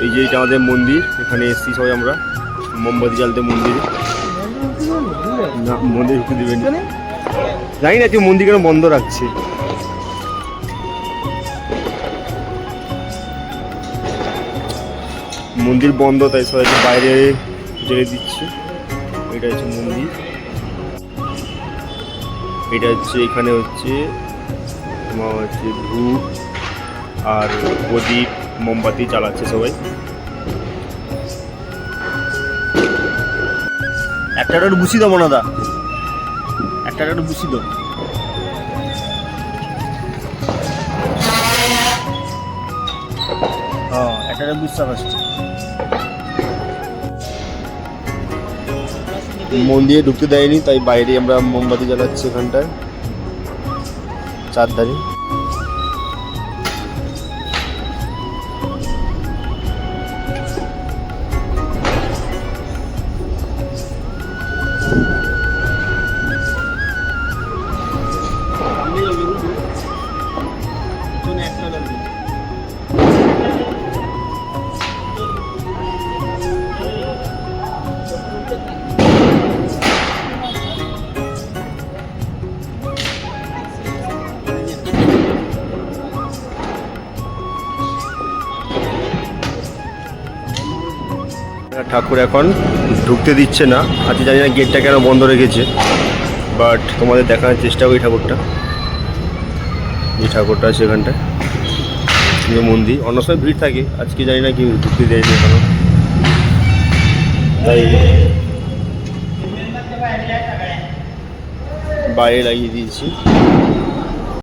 এই যে এটা আমাদের মন্দির, এখানে এসছি সবাই আমরা মোমবাতি জ্বালতে মন্দিরে। না মন্দির ঢুকতে দেবেন জানি না, তুই মন্দির কেন বন্ধ রাখছে। মন্দির বন্ধ, তাই সবাই বাইরে জেলে দিচ্ছে। এটা হচ্ছে মন্দির, এটা হচ্ছে এখানে হচ্ছে তোমার হচ্ছে ধূপ আর প্রদীপ মোমবাতি জ্বালাচ্ছে সবাই। একটা একটু বুঝি দাও মনাদা, একটা একটু বুঝি দাও। হ্যাঁ একটা বুঝতে পারছি। মন্দিরে ঢুকতে দেয়নি, তাই বাইরে আমরা মোমবাতি জ্বালাচ্ছি এখানটায় চারধারে। ঠাকুর এখন ঢুকতে দিচ্ছে না, আজকে জানি না গেটটা কেন বন্ধ রেখেছে, বাট তোমাদের দেখানোর চেষ্টা করি ঠাকুরটা। যে ঠাকুরটা আছে এখানটায়, যে মন্দির, অন্য সময় ভিড় থাকে, আজকে জানি না কি ঢুকতে দেয়নি এখনো, তাই বাইরে লাগিয়ে দিয়েছি।